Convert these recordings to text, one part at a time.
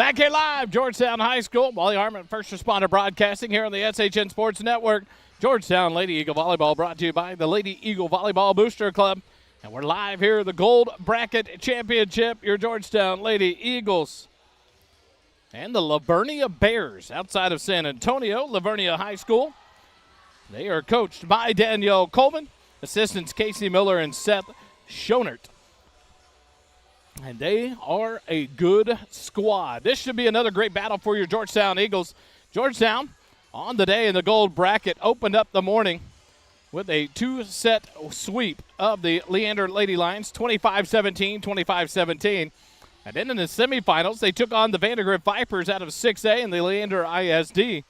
Back here live, Georgetown High School. Wally Harmon, first responder broadcasting here on the SHN Sports Network. Georgetown Lady Eagle Volleyball brought to you by the Lady Eagle Volleyball Booster Club. And we're live here at the Gold Bracket Championship, your Georgetown Lady Eagles and the LaVernia Bears outside of San Antonio, LaVernia High School. They are coached by Danielle Coleman, assistants Casey Miller and Seth Schonert. And they are a good squad. This should be another great battle for your Georgetown Eagles. Georgetown, on the day in the gold bracket, opened up the morning with a two-set sweep of the Leander Lady Lions, 25-17, 25-17. And then in the semifinals, they took on the Vandergrift Vipers out of 6A in the Leander ISD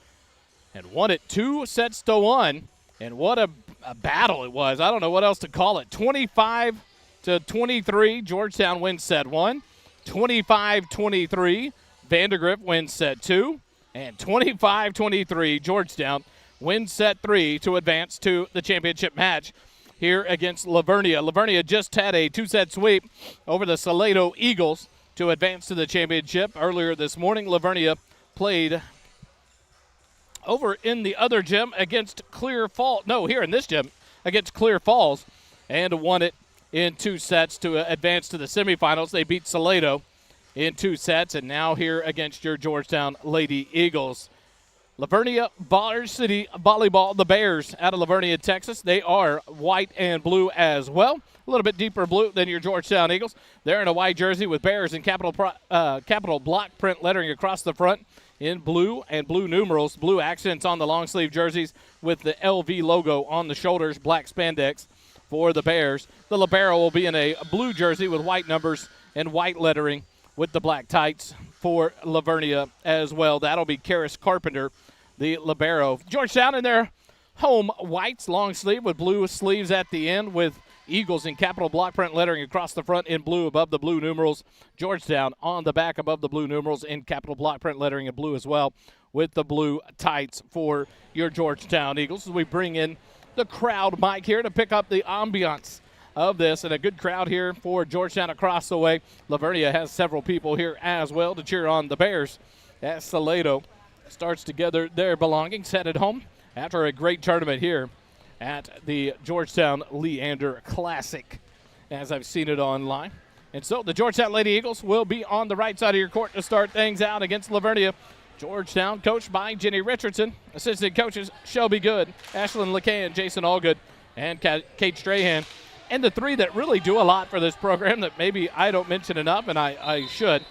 and won it 2-1. And what a battle it was. I don't know what else to call it. 25-23, Georgetown wins set 1. 25-23, Vandergrift wins set 2. And 25-23, Georgetown wins set 3 to advance to the championship match here against LaVernia. LaVernia just had a two-set sweep over the Salado Eagles to advance to the championship. Earlier this morning, LaVernia played over in the other gym against Clear Falls. No, here in this gym against Clear Falls and won it in 2 sets to advance to the semifinals. They beat Salado in 2 sets, and now here against your Georgetown Lady Eagles. LaVernia Varsity Volleyball, the Bears out of LaVernia, Texas. They are white and blue as well. A little bit deeper blue than your Georgetown Eagles. They're in a white jersey with Bears and capital block print lettering across the front in blue and blue numerals, blue accents on the long sleeve jerseys with the LV logo on the shoulders, black spandex for the Bears. The libero will be in a blue jersey with white numbers and white lettering with the black tights for LaVernia as well. That'll be Karis Carpenter, the libero. Georgetown in their home whites, long sleeve with blue sleeves at the end with Eagles in capital block print lettering across the front in blue above the blue numerals. Georgetown on the back above the blue numerals in capital block print lettering in blue as well with the blue tights for your Georgetown Eagles. As we bring in the crowd mic here to pick up the ambiance of this, and a good crowd here for Georgetown across the way. LaVernia has several people here as well to cheer on the Bears as Salado starts to gather their belongings, headed home after a great tournament here at the Georgetown Leander Classic, as I've seen it online. And so the Georgetown Lady Eagles will be on the right side of your court to start things out against LaVernia. Georgetown coached by Jenny Richardson, assistant coaches Shelby Good, Ashlyn LeCan, Jason Allgood, and Kate Strahan. And the three that really do a lot for this program that maybe I don't mention enough, and I should,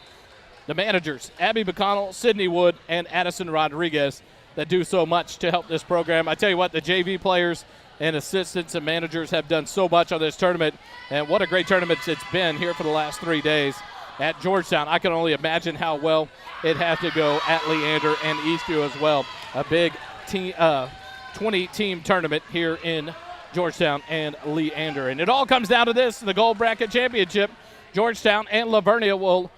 the managers, Abby McConnell, Sydney Wood, and Addison Rodriguez, that do so much to help this program. I tell you what, the JV players and assistants and managers have done so much on this tournament, and what a great tournament it's been here for the last 3 days at Georgetown. I can only imagine how well it had to go at Leander and Eastview as well. A big 20-team tournament here in Georgetown and Leander. And it all comes down to this, the Gold Bracket Championship. Georgetown and LaVernia will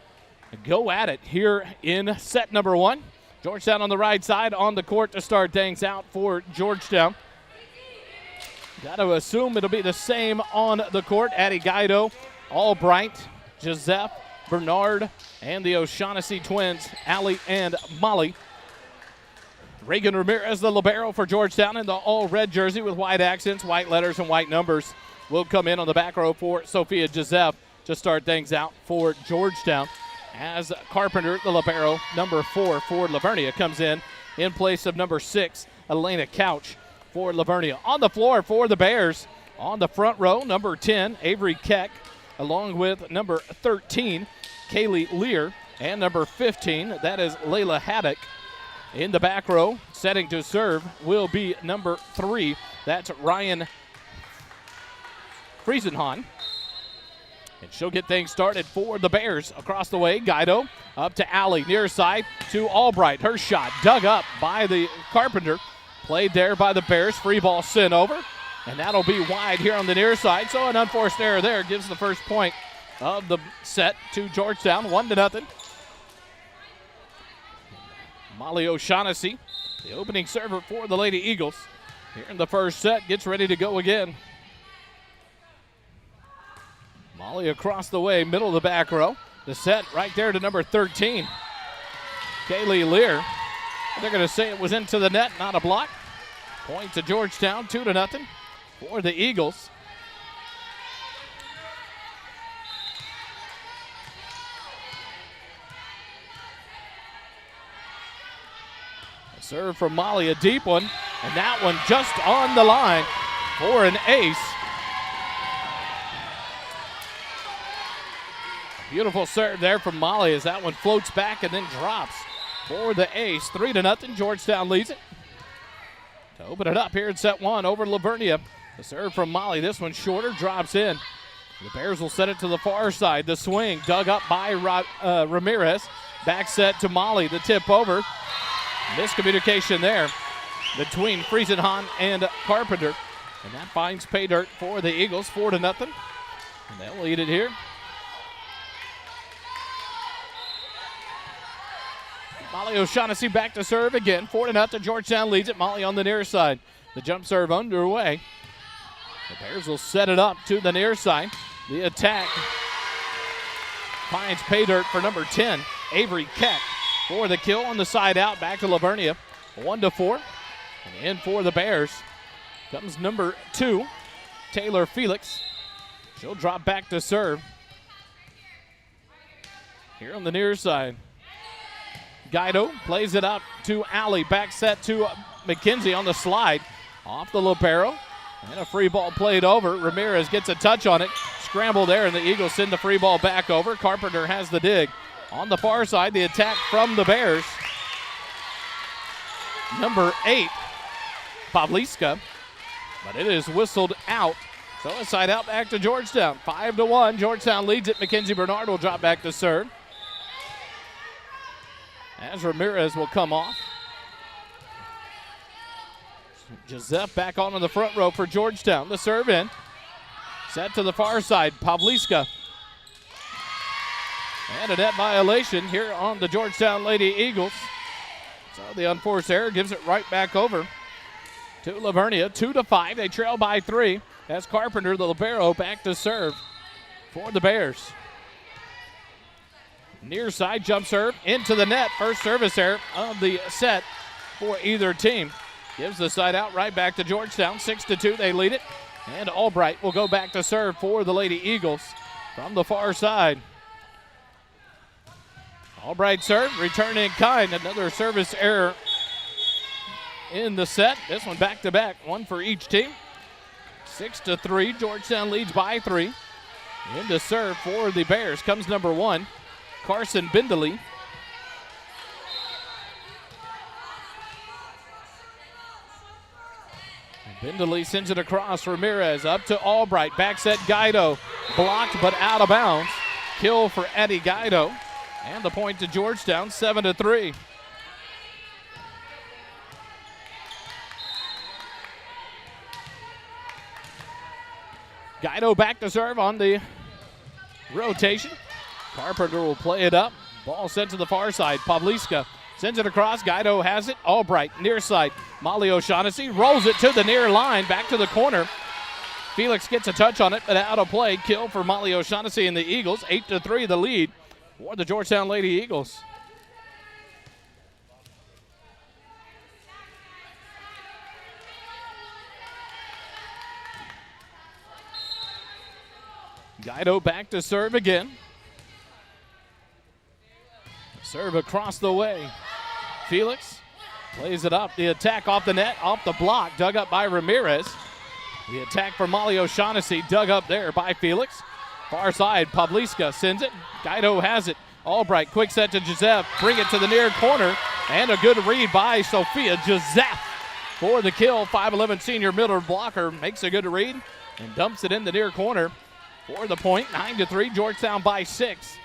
go at it here in set number 1. Georgetown on the right side on the court to start things out for Georgetown. Got to assume it'll be the same on the court. Addie Guido, Albright, Joseph, Bernard, and the O'Shaughnessy twins, Allie and Molly. Reagan Ramirez, the libero for Georgetown, in the all-red jersey with white accents, white letters, and white numbers, will come in on the back row for Sophia Joseph to start things out for Georgetown. As Carpenter, the libero, number 4 for LaVernia, comes in place of number 6, Elena Couch for LaVernia. On the floor for the Bears, on the front row, number 10, Avery Keck, along with number 13, Kaylee Lear, and number 15, that is Layla Haddock. In the back row, setting to serve, will be number 3, that's Ryan Friesenhahn. And she'll get things started for the Bears. Across the way, Guido up to Allie, near side to Albright. Her shot dug up by the Carpenter. Played there by the Bears. Free ball sent over. And that'll be wide here on the near side. So an unforced error there gives the first point of the set to Georgetown, 1-0. Molly O'Shaughnessy, the opening server for the Lady Eagles. Here in the first set, gets ready to go again. Molly across the way, middle of the back row. The set right there to number 13. Kaylee Lear. They're going to say it was into the net, not a block. Point to Georgetown, 2-0 for the Eagles. A serve from Molly, a deep one, and that one just on the line for an ace. Beautiful serve there from Molly as that one floats back and then drops for the ace. 3-0, Georgetown leads it. To open it up here in set one over LaVernia. The serve from Molly, this one shorter, drops in. The Bears will set it to the far side. The swing dug up by Ramirez. Back set to Molly, the tip over. Miscommunication there between Friesenhahn and Carpenter. And that finds pay dirt for the Eagles, 4-0. And they'll lead it here. Molly O'Shaughnessy back to serve again. 4-0. Georgetown leads it. Molly on the near side. The jump serve underway. The Bears will set it up to the near side. The attack finds pay dirt for number 10, Avery Keck, for the kill on the side out. Back to LaVernia. 1-4. And in for the Bears comes number 2, Taylor Felix. She'll drop back to serve. Here on the near side. Guido plays it out to Alley. Back set to McKenzie on the slide. Off the libero. And a free ball played over. Ramirez gets a touch on it. Scramble there, and the Eagles send the free ball back over. Carpenter has the dig. On the far side, the attack from the Bears. Number 8, Pavliska. But it is whistled out. So a side out back to Georgetown. 5-1. Georgetown leads it. Mackenzie Bernard will drop back to serve. As Ramirez will come off. Joseph back on the front row for Georgetown. The serve in. Set to the far side. Pavliska. And a net violation here on the Georgetown Lady Eagles. So the unforced error gives it right back over to LaVernia. 2-5. They trail by 3. As Carpenter, the libero, back to serve for the Bears. Near side jump serve into the net. First service error of the set for either team. Gives the side out right back to Georgetown. 6-2, they lead it. And Albright will go back to serve for the Lady Eagles from the far side. Albright serve, return in kind. Another service error in the set. This one back to back, one for each team. 6-3, Georgetown leads by 3. Into serve for the Bears comes number 1, Carson Bindley. Bindley sends it across. Ramirez up to Albright. Back set Guido. Blocked but out of bounds. Kill for Eddie Guido. And the point to Georgetown, 7-3. Guido back to serve on the rotation. Carpenter will play it up. Ball sent to the far side. Pavliska sends it across. Guido has it. Albright near side. Molly O'Shaughnessy rolls it to the near line. Back to the corner. Felix gets a touch on it, but out of play. Kill for Molly O'Shaughnessy and the Eagles. 8-3 the lead for the Georgetown Lady Eagles. Guido back to serve again. Serve across the way. Felix plays it up. The attack off the net, off the block, dug up by Ramirez. The attack for Molly O'Shaughnessy, dug up there by Felix. Far side, Pavliska sends it. Guido has it. Albright, quick set to Joseph. Bring it to the near corner. And a good read by Sophia Joseph for the kill. 5'11 senior middle blocker makes a good read and dumps it in the near corner for the point. 9-3, Georgetown by 6.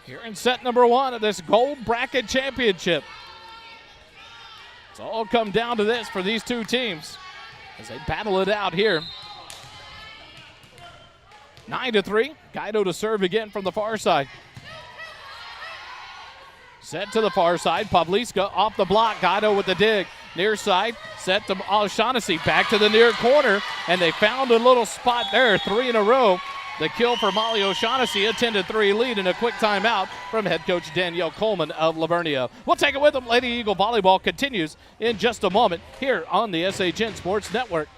Here in set number 1 of this gold bracket championship. It's all come down to this for these two teams as they battle it out here. 9-3, Guido to serve again from the far side. Set to the far side, Pavliska off the block, Guido with the dig. Near side, set to O'Shaughnessy, back to the near corner, and they found a little spot there, 3 in a row the kill for Molly O'Shaughnessy, a 10-3 lead, and a quick timeout from head coach Danielle Coleman of LaVernia. We'll take it with them. Lady Eagle Volleyball continues in just a moment here on the SHN Sports Network.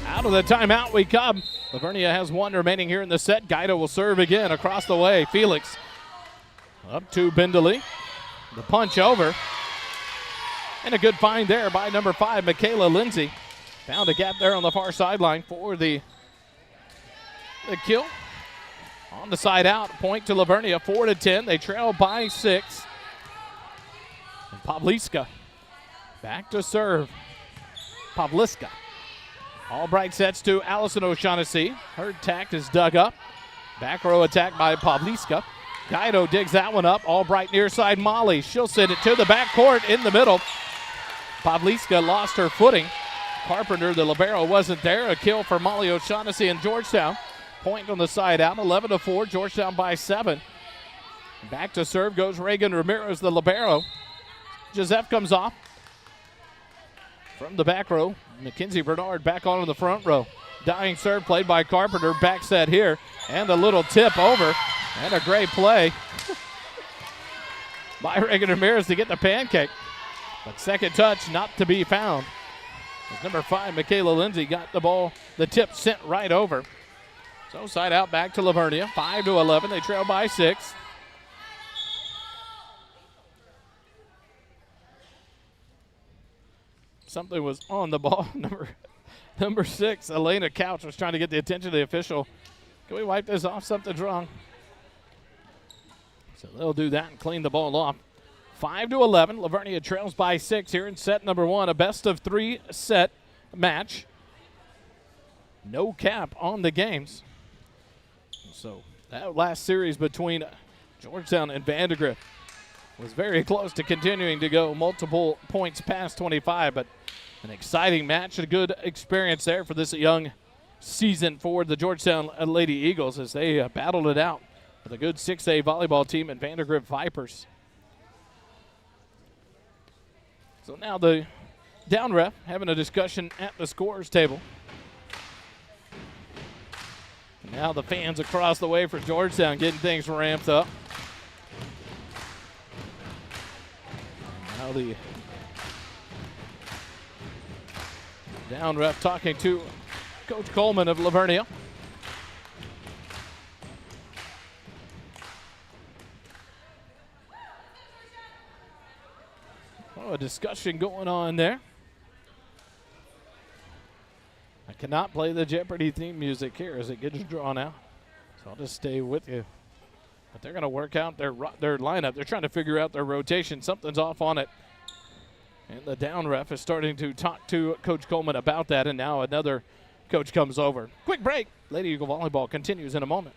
Out of the timeout we come. LaVernia has one remaining here in the set. Guido will serve again across the way. Felix up to Bindley. The punch over. And a good find there by number 5, Michaela Lindsay. Found a gap there on the far sideline for the kill. On the side out, point to LaVernia, 4-10. They trail by 6. And Pavliska back to serve. Pavliska. Albright sets to Allison O'Shaughnessy. Her tact is dug up. Back row attack by Pavliska. Guido digs that one up. Albright near side Molly. She'll send it to the back court in the middle. Pavliska lost her footing. Carpenter, the libero, wasn't there. A kill for Molly O'Shaughnessy in Georgetown. Point on the side out, 11-4. Georgetown by 7. Back to serve goes Reagan Ramirez, the libero. Joseph comes off. From the back row, Mackenzie Bernard back onto the front row. Dying serve played by Carpenter. Back set here. And a little tip over. And a great play by Reagan Ramirez to get the pancake. But second touch not to be found. As number 5, Michaela Lindsay, got the ball, the tip sent right over. So side out back to LaVernia. 5-11. They trail by 6. Something was on the ball. Number 6, Elena Couch, was trying to get the attention of the official. Can we wipe this off? Something's wrong. So they'll do that and clean the ball off. 5-11. LaVernia trails by 6 here in set number 1. A best-of-3 set match. No cap on the games. So that last series between Georgetown and Vandergrift was very close to continuing to go multiple points past 25, but an exciting match, a good experience there for this young season for the Georgetown Lady Eagles as they battled it out with a good 6A volleyball team and Vandergrift Vipers. So now the down ref having a discussion at the scorer's table. And now the fans across the way for Georgetown getting things ramped up. Now the down ref talking to Coach Coleman of LaVernia. Oh, a discussion going on there. I cannot play the Jeopardy theme music here as it gets drawn out, so I'll just stay with you. But they're going to work out their lineup. They're trying to figure out their rotation. Something's off on it. And the down ref is starting to talk to Coach Coleman about that, and now another coach comes over. Quick break. Lady Eagle Volleyball continues in a moment.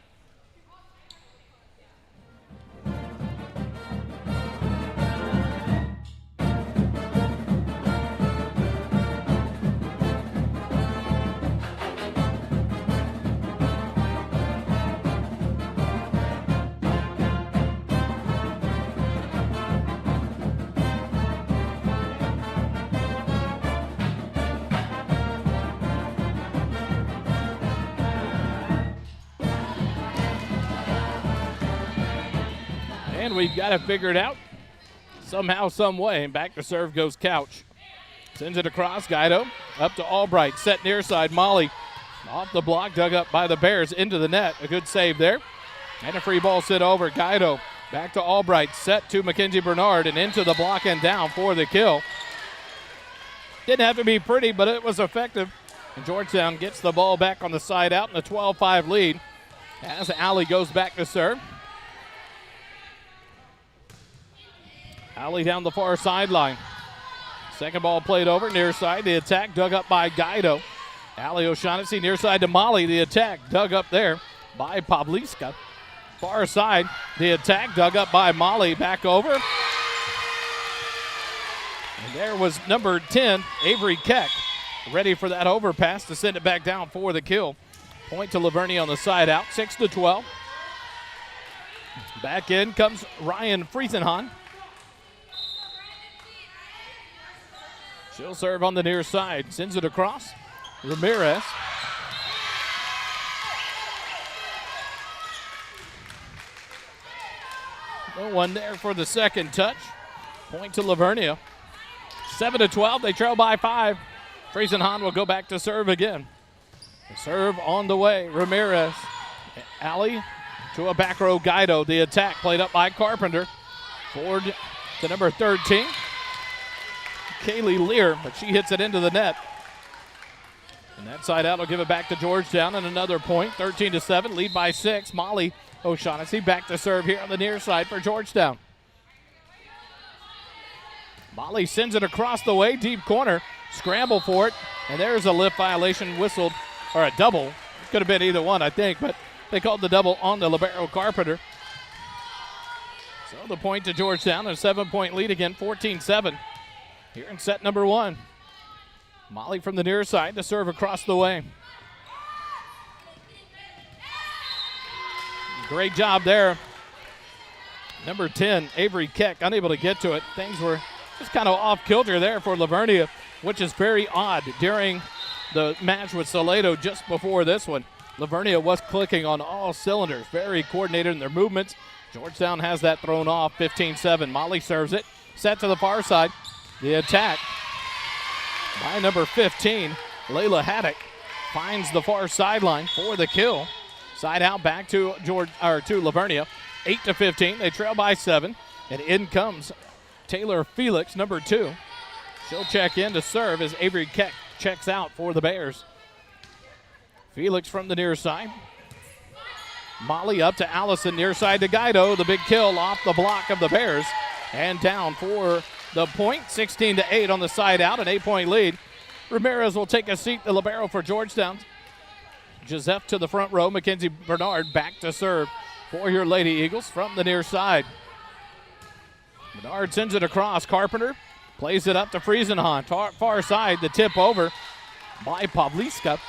And we've got to figure it out somehow, some way. And back to serve goes Couch. Sends it across. Guido up to Albright. Set near side. Molly off the block. Dug up by the Bears into the net. A good save there. And a free ball sit over. Guido back to Albright. Set to Mackenzie Bernard and into the block and down for the kill. Didn't have to be pretty, but it was effective. And Georgetown gets the ball back on the side out in a 12-5 lead as Allie goes back to serve. Alley down the far sideline. Second ball played over, near side. The attack dug up by Guido. Alley O'Shaughnessy near side to Molly. The attack dug up there by Pavliska. Far side, the attack dug up by Molly. Back over. And there was number 10, Avery Keck, ready for that overpass to send it back down for the kill. Point to LaVernia on the side out, 6-12. Back in comes Ryan Friesenhahn. She'll serve on the near side. Sends it across. Ramirez. No one there for the second touch. Point to LaVernia. 7-12. They trail by 5. Friesenhahn will go back to serve again. The serve on the way. Ramirez. Alley to a back row Guido. The attack played up by Carpenter. Forward to number 13. Kaylee Lear, but she hits it into the net. And that side out will give it back to Georgetown, and another point, 13-7, lead by 6. Molly O'Shaughnessy back to serve here on the near side for Georgetown. Molly sends it across the way, deep corner, scramble for it, and there's a lift violation whistled, or a double. Could have been either one, I think, but they called the double on the libero Carpenter. So the point to Georgetown, a 7-point lead again, 14-7. Here in set number 1. Molly from the near side to serve across the way. Great job there. Number 10, Avery Keck, unable to get to it. Things were just kind of off kilter there for LaVernia, which is very odd. During the match with Salado just before this one, LaVernia was clicking on all cylinders, very coordinated in their movements. Georgetown has that thrown off, 15-7. Molly serves it, set to the far side. The attack by number 15, Layla Haddock, finds the far sideline for the kill. Side out back to LaVernia, 8-15. They trail by 7, and in comes Taylor Felix, number 2. She'll check in to serve as Avery Keck checks out for the Bears. Felix from the near side. Molly up to Allison, near side to Guido. The big kill off the block of the Bears, and down for the point, 16-8 on the side out, an 8-point lead. Ramirez will take a seat, the libero for Georgetown. Joseph to the front row. Mackenzie Bernard back to serve for your Lady Eagles from the near side. Bernard sends it across. Carpenter plays it up to Friesenhahn. Far side, the tip over by Pavliska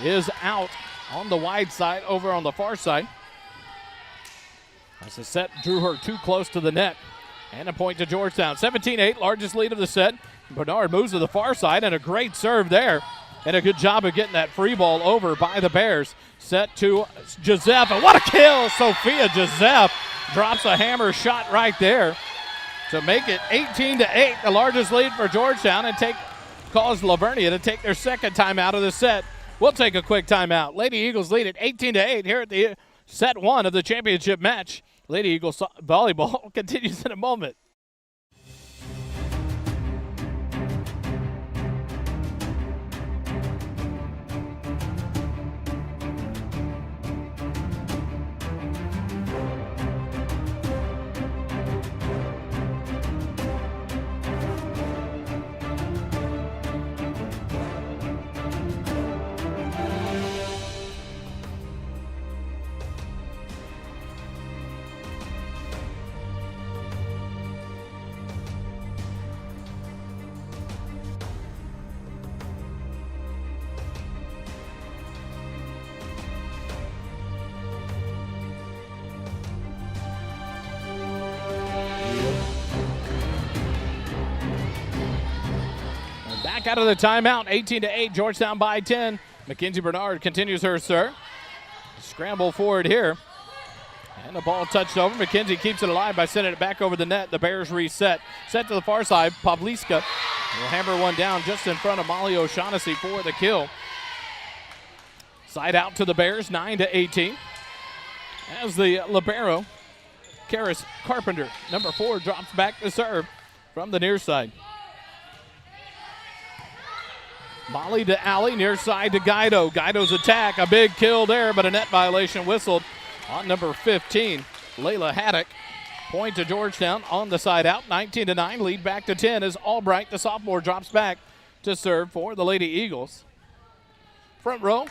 is out on the wide side, over on the far side. As the set drew her too close to the net. And a point to Georgetown. 17-8, largest lead of the set. Bernard moves to the far side, and a great serve there. And a good job of getting that free ball over by the Bears. Set to Joseph, and what a kill! Sophia Joseph drops a hammer shot right there to make it 18-8, the largest lead for Georgetown, and cause LaVernia to take their second time out of the set. We'll take a quick timeout. Lady Eagles lead at 18-8 here at the set 1 of the championship match. Lady Eagles volleyball continues in a moment. Out of the timeout, 18-8, Georgetown by 10. Mackenzie Bernard continues her serve. Scramble forward here. And the ball touched over. Mackenzie keeps it alive by sending it back over the net. The Bears reset. Set to the far side. Pavliska will hammer one down just in front of Molly O'Shaughnessy for the kill. Side out to the Bears, 9-18. As the libero, Karis Carpenter, number 4, drops back to serve from the near side. Molly to Alley, near side to Guido. Guido's attack, a big kill there, but a net violation whistled on number 15, Layla Haddock. Point to Georgetown on the side out. 19-9, lead back to 10 as Albright, the sophomore, drops back to serve for the Lady Eagles. Front row,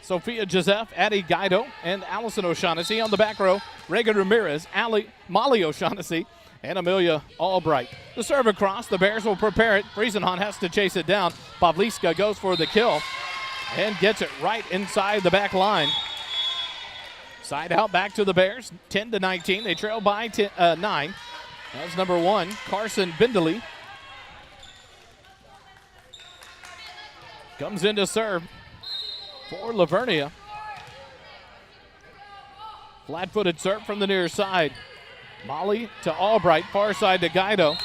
Sophia Joseph, Addie Guido, and Allison O'Shaughnessy. On the back row, Reagan Ramirez, Molly O'Shaughnessy, and Amelia Albright. The serve across, the Bears will prepare it. Friesenhahn has to chase it down. Pavliska goes for the kill and gets it right inside the back line. Side out back to the Bears, 10-19. They trail by 9. That's number 1, Carson Bindley. Comes in to serve for LaVernia. Flat-footed serve from the near side. Molly to Albright, far side to Guido.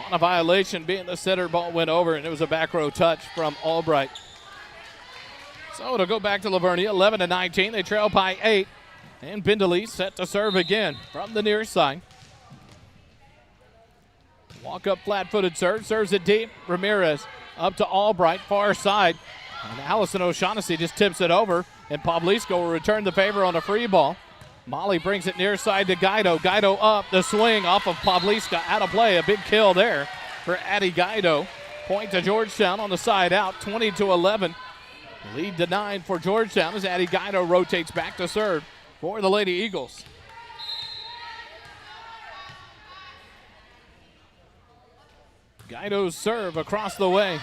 On a violation, being the center, ball went over, and it was a back row touch from Albright. So it'll go back to LaVernia, 11-19. They trail by 8, and Bindley set to serve again from the near side. Walk up flat-footed serve, serves it deep. Ramirez up to Albright, far side. And Allison O'Shaughnessy just tips it over, and Pavliska will return the favor on a free ball. Molly brings it near side to Guido. Guido up, the swing off of Pavliska, out of play. A big kill there for Addie Guido. Point to Georgetown on the side out, 20-11. Lead to 9 for Georgetown as Addie Guido rotates back to serve for the Lady Eagles. Guido's serve across the way.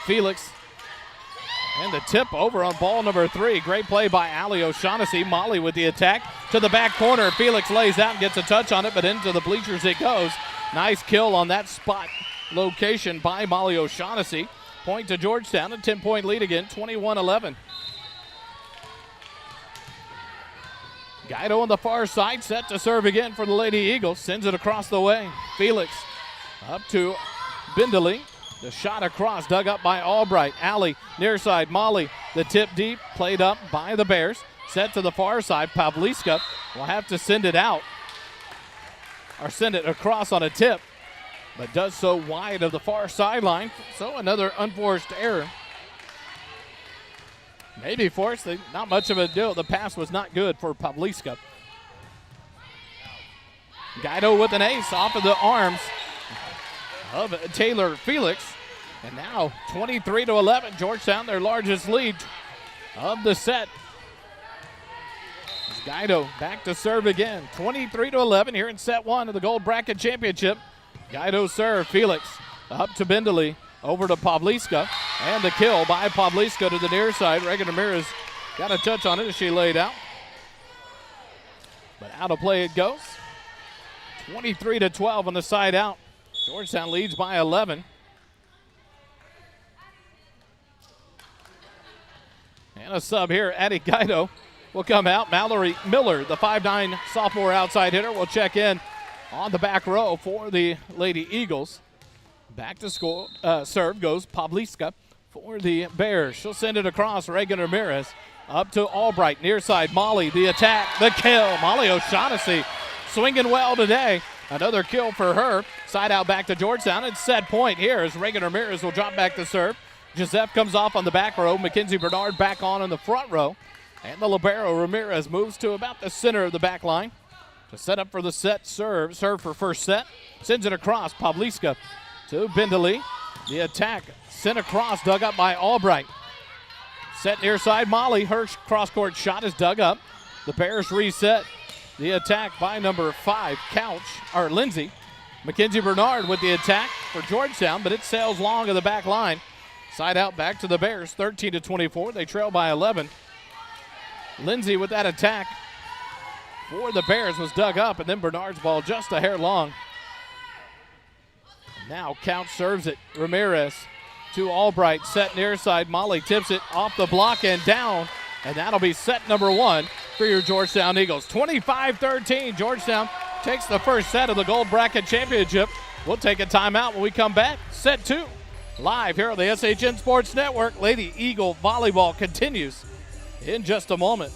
Felix. And the tip over on ball number 3. Great play by Allie O'Shaughnessy. Molly with the attack to the back corner. Felix lays out and gets a touch on it, but into the bleachers it goes. Nice kill on that spot location by Molly O'Shaughnessy. Point to Georgetown, a 10-point lead again, 21-11. Guido on the far side, set to serve again for the Lady Eagles. Sends it across the way. Felix up to Bindley. The shot across, dug up by Albright. Allie, near side, Molly. The tip deep, played up by the Bears. Set to the far side. Pavliska will have to send it out, or send it across on a tip, but does so wide of the far sideline. So another unforced error. Maybe forced, not much of a deal. The pass was not good for Pavliska. Guido with an ace off of the arms of Taylor Felix. And now 23-11, Georgetown, their largest lead of the set. As Guido back to serve again. 23-11 here in set 1 of the Gold Bracket Championship. Guido serve, Felix up to Bindley, over to Pavliska, and the kill by Pavliska to the near side. Reagan Ramirez got a touch on it as she laid out, but out of play it goes. 23-12 on the side out. Georgetown leads by 11. And a sub here, Addie Guido will come out. Mallory Miller, the 5'9" sophomore outside hitter, will check in on the back row for the Lady Eagles. Back to score, serve goes Pavliska for the Bears. She'll send it across. Reagan Ramirez up to Albright, near side. Molly, the attack, the kill. Molly O'Shaughnessy swinging well today. Another kill for her. Side out back to Georgetown. It's set point here as Reagan Ramirez will drop back to serve. Joseph comes off on the back row. Mackenzie Bernard back on in the front row. And the libero Ramirez moves to about the center of the back line to set up for the set serve. Serve for first set. Sends it across. Pavliska to Bindley. The attack sent across, dug up by Albright. Set near side, Molly. Her cross-court shot is dug up. The Bears reset. The attack by number 5, Lindsay. Mackenzie Bernard with the attack for Georgetown, but it sails long of the back line. Side out back to the Bears, 13-24. They trail by 11. Lindsay with that attack for the Bears was dug up, and then Bernard's ball just a hair long. Now Couch serves it. Ramirez to Albright, set near side. Molly tips it off the block and down, and that'll be set number 1 for your Georgetown Eagles. 25-13, Georgetown takes the first set of the Gold Bracket Championship. We'll take a timeout when we come back. Set 2, live here on the SHN Sports Network. Lady Eagle Volleyball continues in just a moment.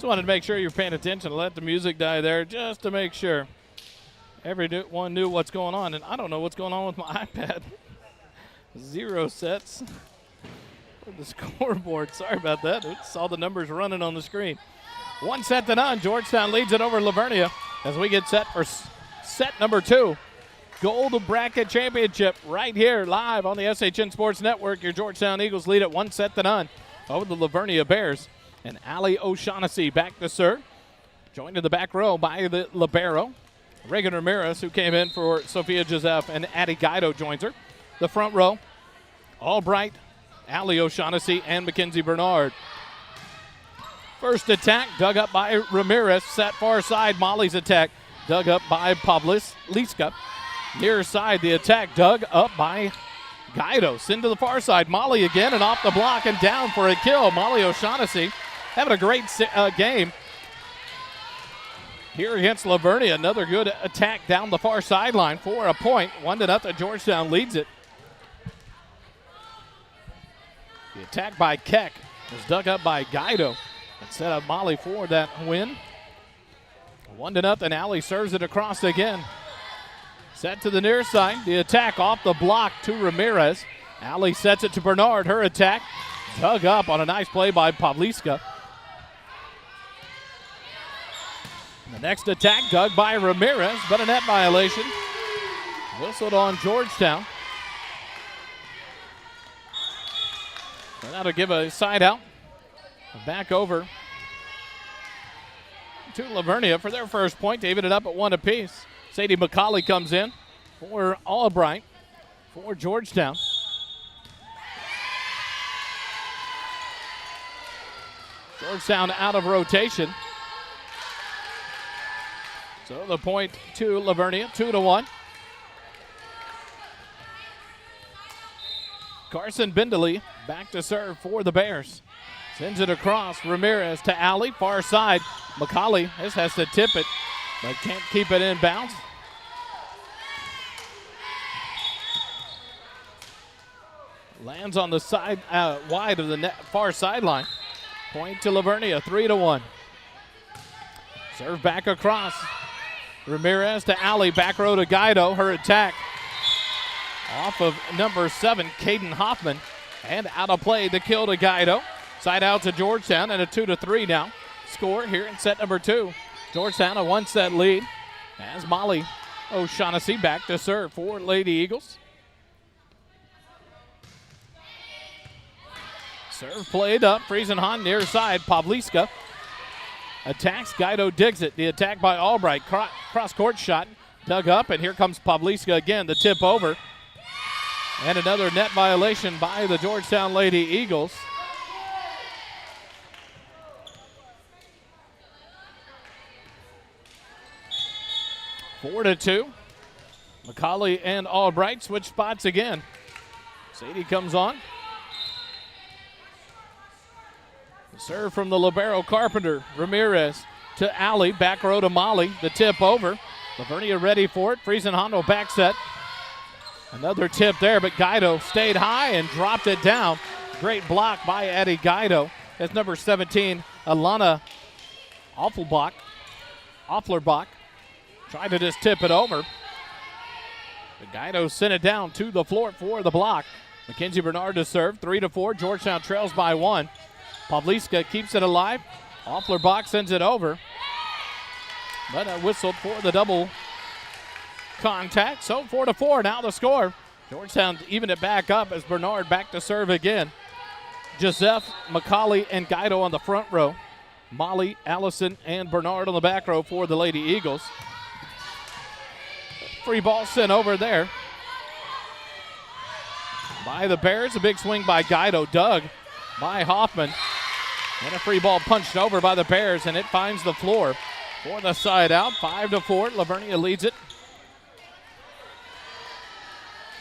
Just wanted to make sure you're paying attention. Let the music die there just to make sure everyone knew what's going on. And I don't know what's going on with my iPad. 0 sets for the scoreboard. Sorry about that. I saw the numbers running on the screen. 1-0. Georgetown leads it over LaVernia as we get set for set number 2. Gold Bracket Championship right here live on the SHN Sports Network. Your Georgetown Eagles lead at 1-0 over the LaVernia Bears. And Allie O'Shaughnessy back to serve. Joined in the back row by the libero. Reagan Ramirez, who came in for Sophia Joseph, and Addie Guido joins her. The front row, Albright, Allie O'Shaughnessy, and Mackenzie Bernard. First attack dug up by Ramirez. Set far side, Molly's attack dug up by Pavliska. Near side, the attack dug up by Guido. Send to the far side, Molly again, and off the block and down for a kill. Molly O'Shaughnessy having a great game here against LaVernia. Another good attack down the far sideline for a point. 1-0. Georgetown leads it. The attack by Keck was dug up by Guido instead of Molly for that win. 1-0. Allie serves it across again. Set to the near side. The attack off the block to Ramirez. Allie sets it to Bernard. Her attack dug up on a nice play by Pavliska. The next attack dug by Ramirez, but a net violation. Whistled on Georgetown. And that'll give a side out. Back over to LaVernia for their first point. They even it up at 1 apiece. Sadie McCauley comes in for Albright for Georgetown. Georgetown out of rotation. So the point to LaVernia, 2-1. Carson Bindley back to serve for the Bears. Sends it across. Ramirez to Allie, far side. McCauley has to tip it, but can't keep it in bounds. Lands on the side, wide of the net, far sideline. Point to LaVernia, 3-1. Serve back across. Ramirez to Allie, back row to Guido. Her attack off of number 7, Caden Hoffman. And out of play, the kill to Guido. Side out to Georgetown, and a 2-3 now. Score here in set number 2. Georgetown a 1-set lead as Molly O'Shaughnessy back to serve for Lady Eagles. Serve played up. Friesenhahn near side. Pavliska attacks. Guido digs it. The attack by Albright. Cross-court shot. Dug up, and here comes Pavliska again. The tip over. And another net violation by the Georgetown Lady Eagles. 4-2. McCauley and Albright switch spots again. Sadie comes on. Serve from the libero Carpenter. Ramirez to Allie. Back row to Molly. The tip over. LaVernia ready for it. Friesenhahn will back set. Another tip there, but Guido stayed high and dropped it down. Great block by Addie Guido. That's number 17, Alana Offlerbach. Tried to just tip it over. But Guido sent it down to the floor for the block. Mackenzie Bernard to serve. 3-4. Georgetown trails by 1. Pavliska keeps it alive. Offlerbach sends it over. But whistled for the double contact. So 4-4 now the score. Georgetown even it back up as Bernard back to serve again. Joseph, McCauley, and Guido on the front row. Molly, Allison, and Bernard on the back row for the Lady Eagles. Free ball sent over there by the Bears. A big swing by Guido, dug by Hoffman. And a free ball punched over by the Bears, and it finds the floor for the side out. 5-4. LaVernia leads it.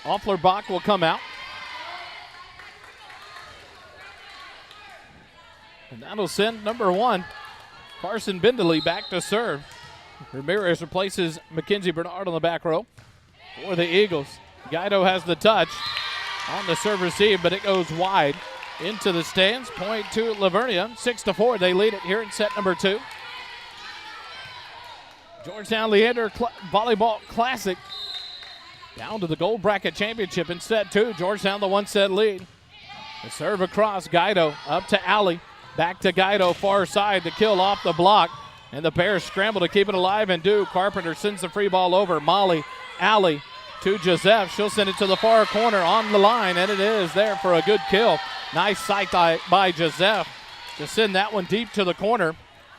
Offlerbach will come out. And that'll send number 1, Carson Bindley, back to serve. Ramirez replaces Mackenzie Bernard on the back row for the Eagles. Guido has the touch on the serve receive, but it goes wide. into the stands. Point to LaVernia. 6-4. They lead it here in set number 2. Georgetown Leander Volleyball Classic down to the gold bracket championship in set 2. Georgetown the 1-set lead. The serve across. Guido up to Alley. Back to Guido, far side. The kill off the block. And the Bears scramble to keep it alive and do. Carpenter sends the free ball over. Molly, Alley to Joseph. She'll send it to the far corner on the line, and it is there for a good kill. Nice sight by Joseph to send that one deep to the corner.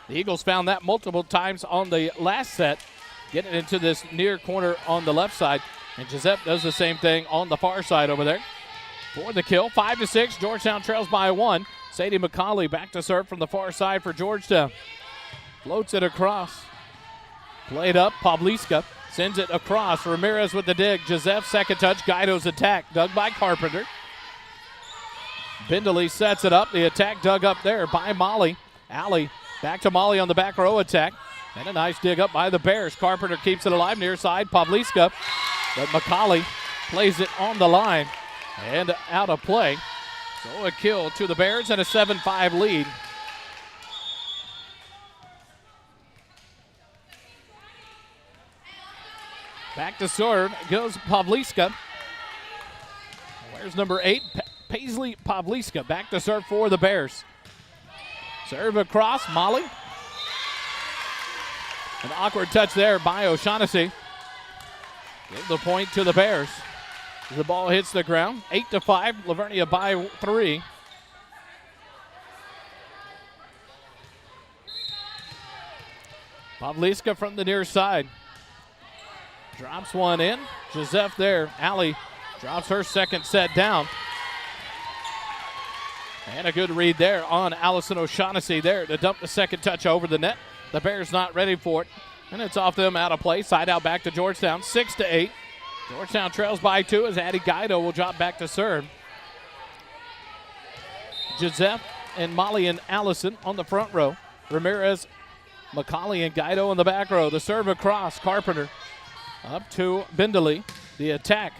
The Eagles found that multiple times on the last set, getting into this near corner on the left side. And Joseph does the same thing on the far side over there. For the kill, 5-6. Georgetown trails by 1. Sadie McCauley back to serve from the far side for Georgetown. Floats it across. Played up. Pavliska sends it across. Ramirez with the dig. Joseph second touch. Guido's attack. Dug by Carpenter. Bindley sets it up. The attack dug up there by Molly. Alley back to Molly on the back row attack. And a nice dig up by the Bears. Carpenter keeps it alive near side. Pavliska. But McCauley plays it on the line and out of play. So a kill to the Bears and a 7-5 lead. Back to serve goes Pavliska. Where's number 8? Paisley Pavliska back to serve for the Bears. Serve across, Molly. An awkward touch there by O'Shaughnessy. Give the point to the Bears. The ball hits the ground. 8-5, LaVernia by 3. Pavliska from the near side. Drops one in. Joseph there. Alley drops her second set down. And a good read there on Allison O'Shaughnessy there to dump the second touch over the net. The Bears not ready for it. And it's off them out of play. Side out back to Georgetown. 6-8. Georgetown trails by 2 as Addie Guido will drop back to serve. Joseph and Molly and Allison on the front row. Ramirez, McCauley, and Guido on the back row. The serve across. Carpenter up to Bindley. The attack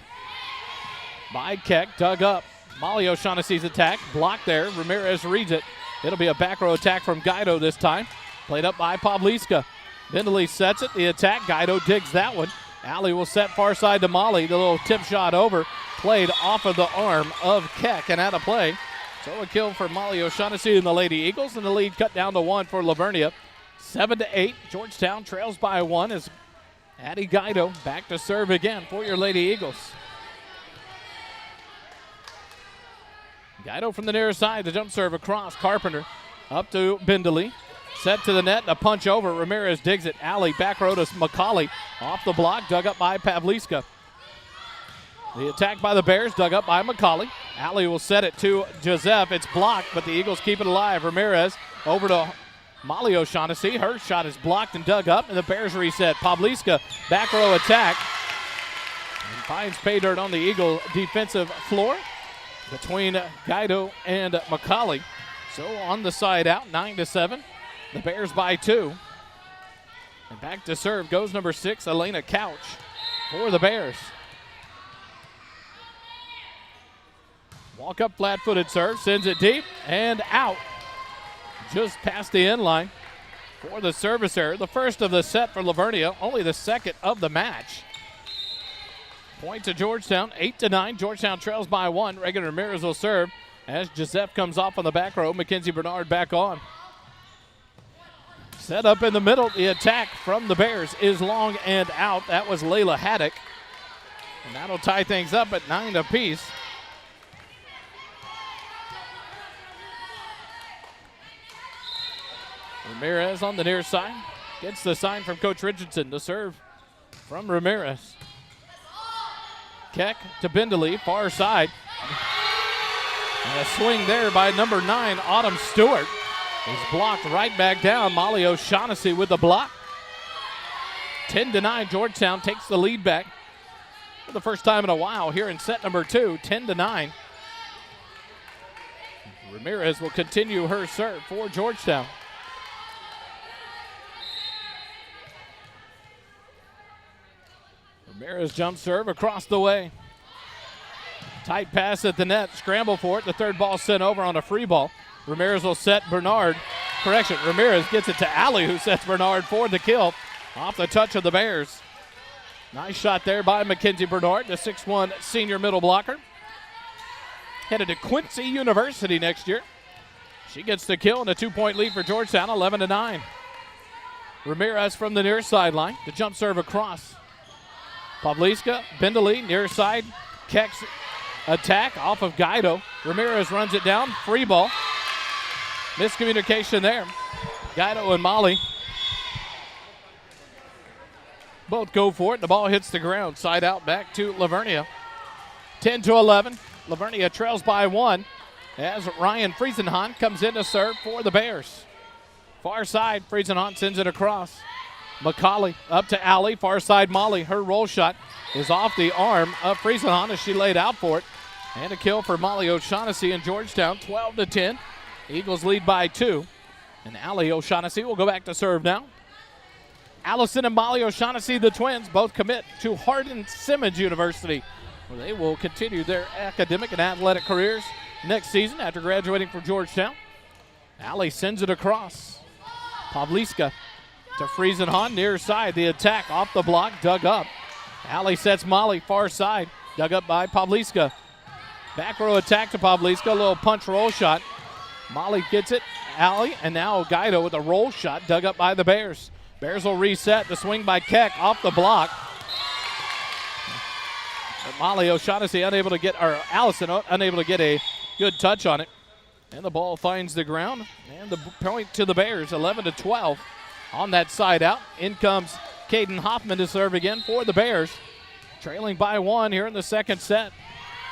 by Keck. Dug up. Molly O'Shaughnessy's attack. Blocked there. Ramirez reads it. It'll be a back row attack from Guido this time. Played up by Pavliska. Bindley sets it. The attack. Guido digs that one. Alley will set far side to Molly. The little tip shot over. Played off of the arm of Keck and out of play. So a kill for Molly O'Shaughnessy and the Lady Eagles. And the lead cut down to 1 for LaVernia. 7-8. Georgetown trails by 1 as Addie Guido back to serve again for your Lady Eagles. Guido from the near side. The jump serve across. Carpenter up to Bindley. Set to the net, a punch over. Ramirez digs it. Alley back row to McCauley. Off the block, dug up by Pavliska. The attack by the Bears, dug up by McCauley. Alley will set it to Joseph. It's blocked, but the Eagles keep it alive. Ramirez over to Molly O'Shaughnessy. Her shot is blocked and dug up, and the Bears reset. Pavliska, back row attack. And finds pay dirt on the Eagle defensive floor between Guido and McCauley. So on the side out, 9-7. The Bears by 2. And back to serve goes number 6, Elena Couch for the Bears. Walk up flat-footed serve, sends it deep and out. Just past the end line for the service error. The first of the set for LaVernia, only the second of the match. Point to Georgetown, 8-9. Georgetown trails by 1. Reagan Ramirez will serve as Joseph comes off on the back row. Mackenzie Bernard back on. Set up in the middle. The attack from the Bears is long and out. That was Layla Haddock. And that'll tie things up at 9 apiece. Ramirez on the near side. Gets the sign from Coach Richardson. The serve from Ramirez. Keck to Bindley, far side. And a swing there by number 9, Autumn Stewart. Is blocked right back down. Molly O'Shaughnessy with the block. 10-9. Georgetown takes the lead back for the first time in a while here in set number 2. 10-9. Ramirez will continue her serve for Georgetown. Ramirez jump serve across the way. Tight pass at the net. Scramble for it. The third ball sent over on a free ball. Ramirez will set Bernard. Correction, Ramirez gets it to Alley, who sets Bernard for the kill off the touch of the Bears. Nice shot there by Mackenzie Bernard, the 6'1 senior middle blocker. Headed to Quincy University next year. She gets the kill and a 2-point lead for Georgetown, 11-9. Ramirez from the near sideline. The jump serve across. Pavliska, Bindley, near side. Keck's attack off of Guido. Ramirez runs it down. Free ball. Miscommunication there. Guido and Molly both go for it. The ball hits the ground. Side out back to LaVernia. 10-11. LaVernia trails by 1 as Ryan Friesenhahn comes in to serve for the Bears. Far side, Friesenhahn sends it across. McCauley up to Alley. Far side, Molly. Her roll shot is off the arm of Friesenhahn as she laid out for it. And a kill for Molly O'Shaughnessy in Georgetown, 12-10. Eagles lead by 2. And Allie O'Shaughnessy will go back to serve now. Allison and Molly O'Shaughnessy, the twins, both commit to Hardin-Simmons University, where they will continue their academic and athletic careers next season after graduating from Georgetown. Allie sends it across. Pavliska to Friesenhahn, near side. The attack off the block, dug up. Allie sets Molly, far side, dug up by Pavliska. Back row attack to Pavliska, a little punch roll shot. Molly gets it, Allie, and now Guido with a roll shot, dug up by the Bears. Bears will reset. The swing by Keck off the block. But Molly O'Shaughnessy Allison unable to get a good touch on it. And the ball finds the ground. And the point to the Bears, 11-12 on that side out. In comes Caden Hoffman to serve again for the Bears. Trailing by 1 here in the second set.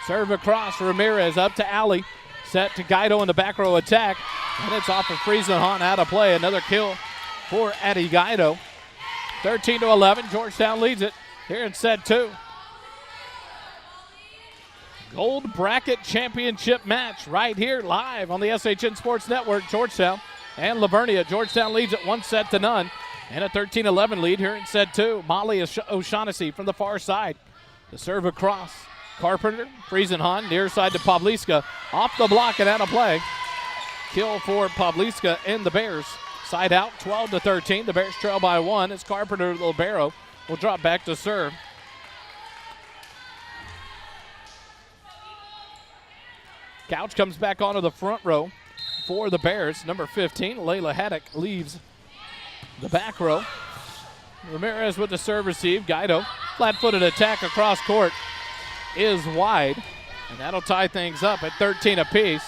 Serve across. Ramirez up to Alley. Set to Guido in the back row attack. And it's off of Friesenhahn out of play. Another kill for Addie Guido. 13-11. Georgetown leads it here in set 2. Gold bracket championship match right here live on the SHN Sports Network. Georgetown and LaVernia. Georgetown leads at 1-0. And a 13-11 lead here in set 2. Molly O'Shaughnessy from the far side. The serve across. Carpenter, Friesenhahn, near side to Pavliska. Off the block and out of play. Kill for Pavliska and the Bears. Side out, 12-13. The Bears trail by 1 as Carpenter Libero will drop back to serve. Couch comes back onto the front row for the Bears. Number 15, Layla Haddock, leaves the back row. Ramirez with the serve receive. Guido, flat-footed attack across court is wide. And that'll tie things up at 13 apiece.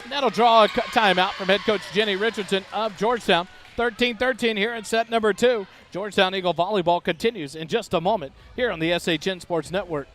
And that'll draw a timeout from head coach Jenny Richardson of Georgetown. 13-13 here in set number 2. Georgetown Eagle volleyball continues in just a moment here on the SHN Sports Network.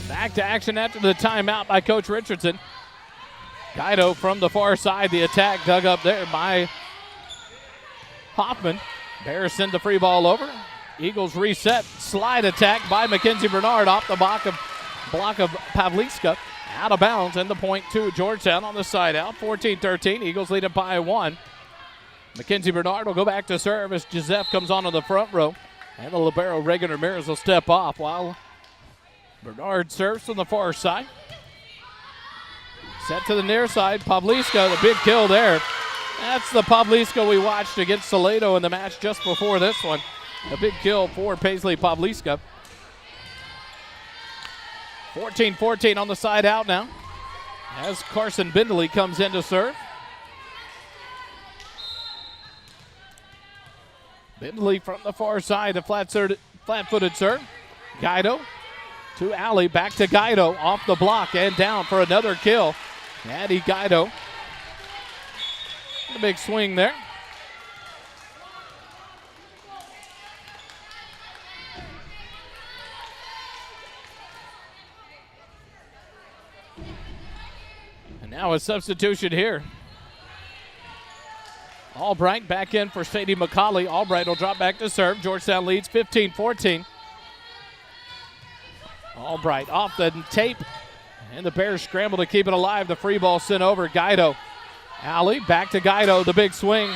Back to action after the timeout by Coach Richardson. Guido from the far side. The attack dug up there by Hoffman. Bears send the free ball over. Eagles reset. Slide attack by Mackenzie Bernard off the block of Pavliska. Out of bounds, and the point to Georgetown on the side out. 14-13. Eagles lead it by 1. Mackenzie Bernard will go back to serve as Joseph comes onto the front row. And the libero Reagan Ramirez will step off while Bernard serves from the far side. Set to the near side. Pavliska, the big kill there. That's the Pavliska we watched against Salado in the match just before this one. A big kill for Paisley Pavliska. 14-14 on the side out now as Carson Bindley comes in to serve. Bindley from the far side, a flat-footed serve. Guido to Alley, back to Guido, off the block and down for another kill. Addie Guido. A big swing there. And now a substitution here. Albright back in for Sadie McCauley. Albright will drop back to serve. Georgetown leads 15-14. Albright off the tape. And the Bears scramble to keep it alive. The free ball sent over. Guido. Alley back to Guido. The big swing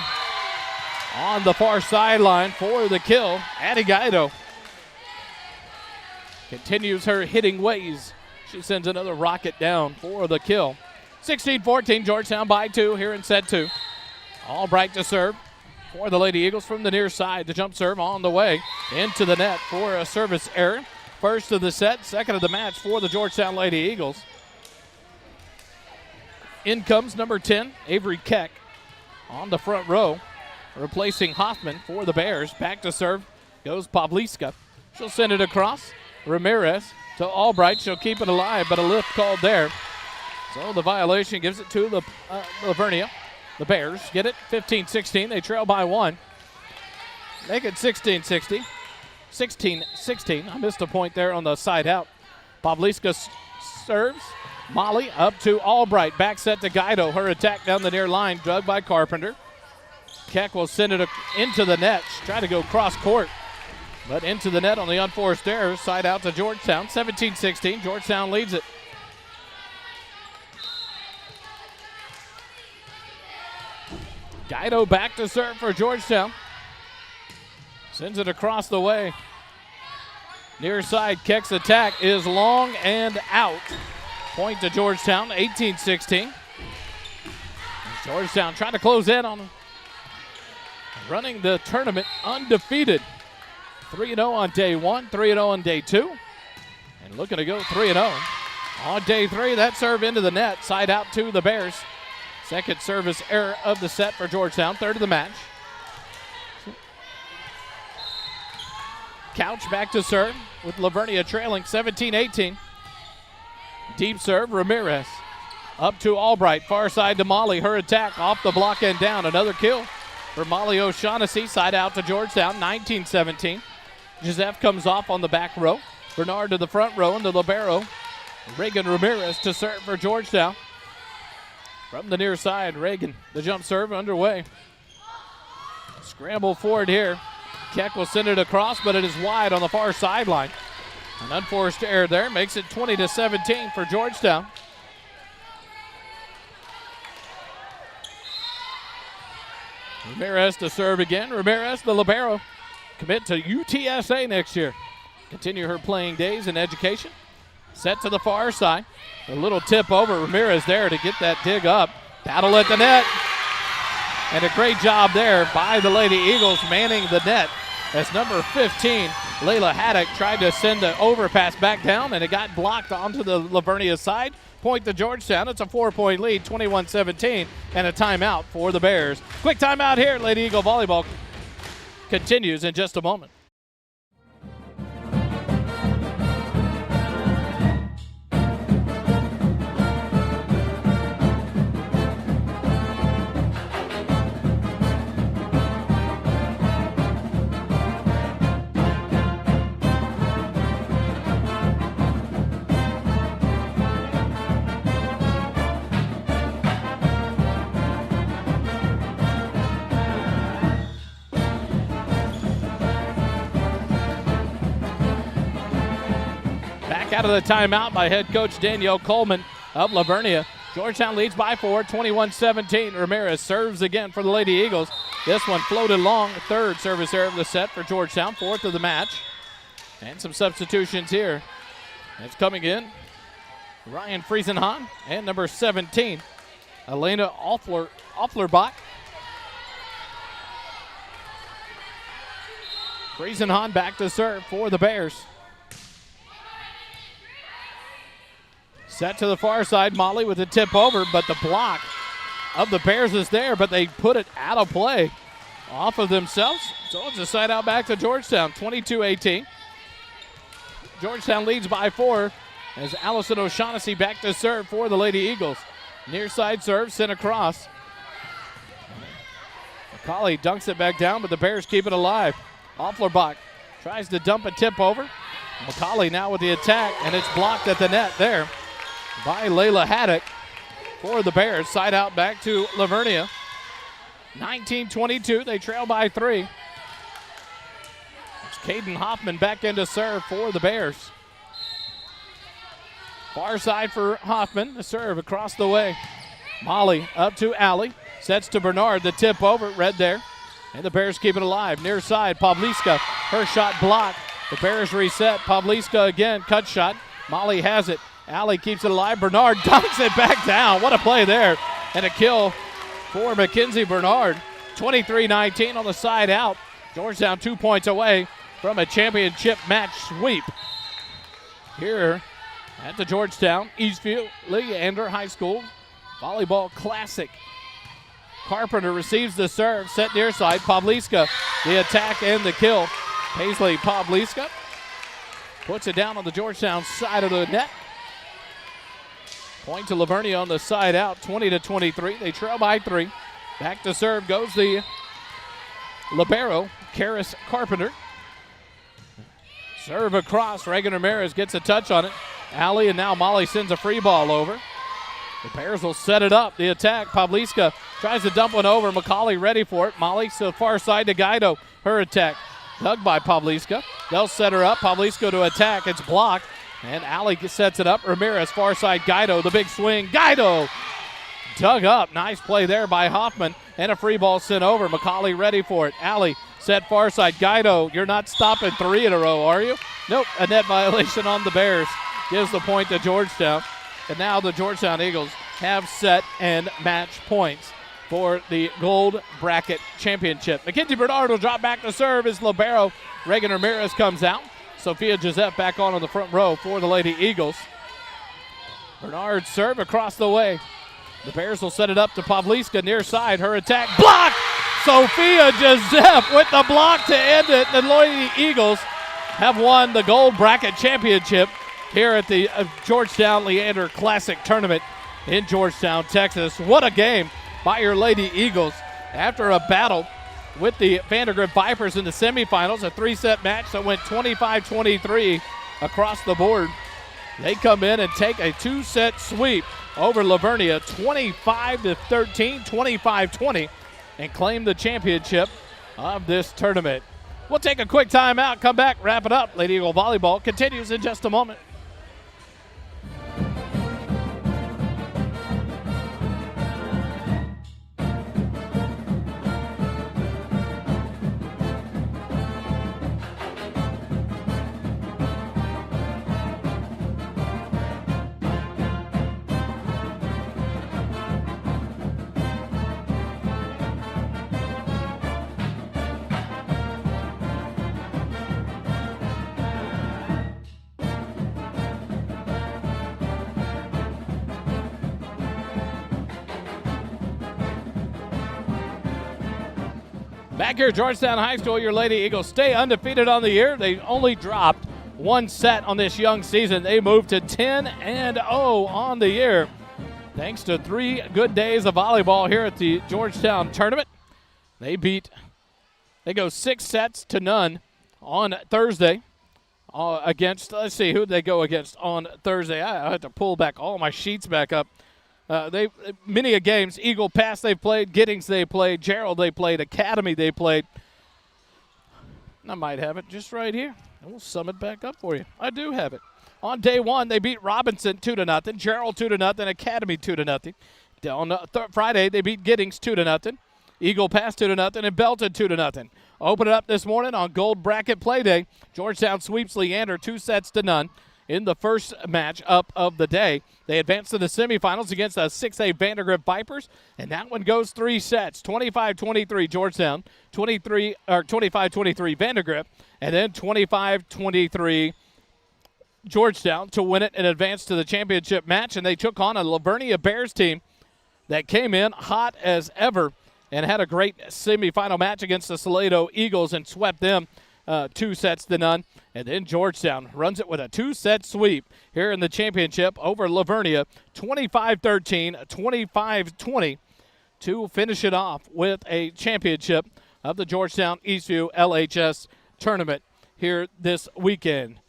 on the far sideline for the kill. Addie Guido continues her hitting ways. She sends another rocket down for the kill. 16-14, Georgetown by 2 here in set 2. Albright to serve for the Lady Eagles from the near side. The jump serve on the way into the net for a service error. First of the set, second of the match for the Georgetown Lady Eagles. In comes number 10, Avery Keck, on the front row, replacing Hoffman for the Bears. Back to serve goes Pavliska. She'll send it across. Ramirez to Albright. She'll keep it alive, but a lift called there. So the violation gives it to the LaVernia. The Bears get it 15-16. They trail by 1. Make it 16-16. 16-16. I missed a point there on the side out. Pavliska serves. Molly up to Albright. Back set to Guido. Her attack down the near line. Dug by Carpenter. Keck will send it into the net. Try to go cross court. But into the net on the unforced error. Side out to Georgetown. 17-16. Georgetown leads it. Guido back to serve for Georgetown. Sends it across the way. Near side, Keck's attack is long and out. Point to Georgetown, 18-16. Georgetown trying to close in on them. Running the tournament undefeated. 3-0 on day 1, 3-0 on day 2. And looking to go 3-0. On day 3, that serve into the net. Side out to the Bears. Second service error of the set for Georgetown. Third of the match. Couch back to serve with LaVernia trailing 17-18. Deep serve, Ramirez. Up to Albright, far side to Molly. Her attack off the block and down. Another kill for Molly O'Shaughnessy. Side out to Georgetown, 19-17. Joseph comes off on the back row. Bernard to the front row and the libero. Reagan Ramirez to serve for Georgetown. From the near side, Reagan, the jump serve underway. Scramble forward here. Keck will send it across, but it is wide on the far sideline. An unforced error there makes it 20-17 for Georgetown. Ramirez to serve again. Ramirez, the libero, commit to UTSA next year. Continue her playing days in education. Set to the far side. A little tip over. Ramirez there to get that dig up. Battle at the net. And a great job there by the Lady Eagles manning the net as number 15, Layla Haddock, tried to send the overpass back down, and it got blocked onto the LaVernia side. Point to Georgetown. It's a 4-point lead, 21-17, and a timeout for the Bears. Quick timeout here. Lady Eagle Volleyball continues in just a moment. Out of the timeout by head coach Danielle Coleman of LaVernia. Georgetown leads by 4, 21-17. Ramirez serves again for the Lady Eagles. This one floated long. Third service error of the set for Georgetown. Fourth of the match. And some substitutions here. It's coming in. Ryan Friesenhahn and number 17, Elena Offlerbach. Friesenhahn back to serve for the Bears. Set to the far side, Molly with a tip over, but the block of the Bears is there, but they put it out of play off of themselves. So it's a side out back to Georgetown, 22-18. Georgetown leads by 4 as Allison O'Shaughnessy back to serve for the Lady Eagles. Near side serve, sent across. McCauley dunks it back down, but the Bears keep it alive. Offlerbach tries to dump a tip over. McCauley now with the attack, and it's blocked at the net there by Layla Haddock for the Bears. Side out back to LaVernia. 19-22, they trail by 3. It's Caden Hoffman back in to serve for the Bears. Far side for Hoffman, the serve across the way. Molly up to Allie, sets to Bernard, the tip over, red there. And the Bears keep it alive. Near side, Pavliska, her shot blocked. The Bears reset, Pavliska again, cut shot. Molly has it, Allie keeps it alive. Bernard dunks it back down. What a play there. And a kill for Mackenzie Bernard. 23-19 on the side out. Georgetown 2 points away from a championship match sweep. Here at the Georgetown Eastview Leander High School Volleyball Classic. Carpenter receives the serve, set near side. Pavliska, the attack and the kill. Paisley Pavliska puts it down on the Georgetown side of the net. Point to LaVernia on the side out, 20-23. They trail by 3. Back to serve goes the libero, Karis Carpenter. Serve across, Reagan Ramirez gets a touch on it. Allie, and now Molly sends a free ball over. The Bears will set it up. The attack, Pavliska tries to dump one over. McCauley ready for it. Molly to the far side to Guido. Her attack, dug by Pavliska. They'll set her up. Pavliska to attack. It's blocked. And Allie sets it up. Ramirez, far side, Guido, the big swing. Guido dug up. Nice play there by Hoffman. And a free ball sent over. McCauley ready for it. Allie set far side. Guido, you're not stopping 3 in a row, are you? Nope, a net violation on the Bears. Gives the point to Georgetown. And now the Georgetown Eagles have set and match points for the Gold Bracket Championship. Mackenzie Bernard will drop back to serve as libero. Reagan Ramirez comes out. Sophia Joseph back on the front row for the Lady Eagles. Bernard serve across the way. The Bears will set it up to Pavliska near side. Her attack blocked. Sophia Joseph with the block to end it. The Lady Eagles have won the Gold Bracket Championship here at the Georgetown Leander Classic Tournament in Georgetown, Texas. What a game by your Lady Eagles. After a battle with the Vandergrift Vipers in the semifinals, a 3-set match that went 25-23 across the board. They come in and take a 2-set sweep over LaVernia, 25-13, 25-20, and claim the championship of this tournament. We'll take a quick timeout, come back, wrap it up. Lady Eagle Volleyball continues in just a moment. Back here at Georgetown High School, your Lady Eagles stay undefeated on the year. They only dropped 1 set on this young season. They moved to 10-0 on the year, thanks to 3 good days of volleyball here at the Georgetown tournament. They go 6-0 on Thursday against, let's see, who did they go against on Thursday? I have to pull back all my sheets back up. Many games. Eagle Pass they played, Giddings they played, Gerald they played, Academy they played. I might have it just right here. We'll sum it back up for you. I do have it. On day 1, they beat Robinson 2-0, Gerald 2-0, Academy 2-0. On Friday, they beat Giddings 2-0, Eagle Pass 2-0, and Belton 2-0. Open it up this morning on Gold Bracket Play Day. Georgetown sweeps Leander 2-0 in the first match up of the day. They advance to the semifinals against the 6A Vandergrift Vipers, and that one goes 3 sets, 25-23 Georgetown, 25-23 Vandergrift, and then 25-23 Georgetown to win it and advance to the championship match. And they took on a LaVernia Bears team that came in hot as ever and had a great semifinal match against the Salado Eagles and swept them 2-0. And then Georgetown runs it with a 2-set sweep here in the championship over LaVernia, 25-13, 25-20, to finish it off with a championship of the Georgetown Eastview LHS tournament here this weekend.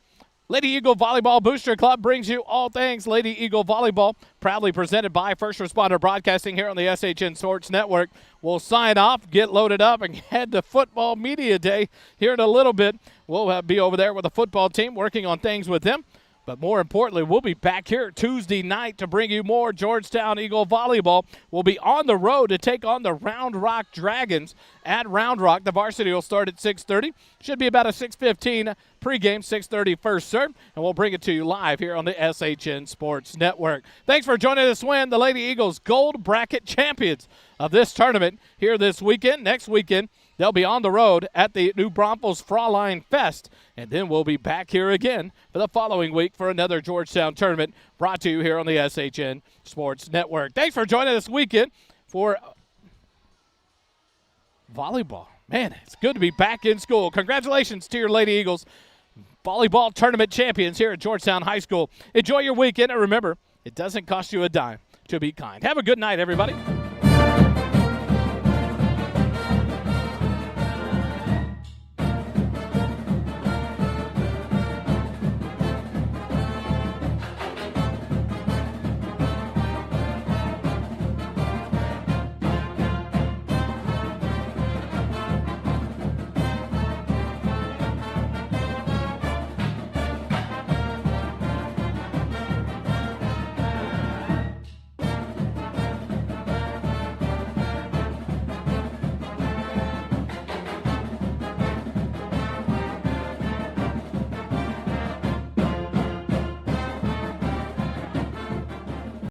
Lady Eagle Volleyball Booster Club brings you all things Lady Eagle Volleyball, proudly presented by First Responder Broadcasting here on the SHN Sports Network. We'll sign off, get loaded up, and head to Football Media Day here in a little bit. We'll be over there with the football team working on things with them. But more importantly, we'll be back here Tuesday night to bring you more Georgetown Eagle Volleyball. We'll be on the road to take on the Round Rock Dragons at Round Rock. The varsity will start at 6:30. Should be about a 6:15 pregame, 6:30 first serve. And we'll bring it to you live here on the SHN Sports Network. Thanks for joining us, win the Lady Eagles Gold Bracket Champions of this tournament here this weekend. Next weekend, they'll be on the road at the New Braunfels Fraulein Fest. And then we'll be back here again for the following week for another Georgetown tournament brought to you here on the SHN Sports Network. Thanks for joining us weekend for volleyball. Man, it's good to be back in school. Congratulations to your Lady Eagles, volleyball tournament champions here at Georgetown High School. Enjoy your weekend, and remember, it doesn't cost you a dime to be kind. Have a good night, everybody.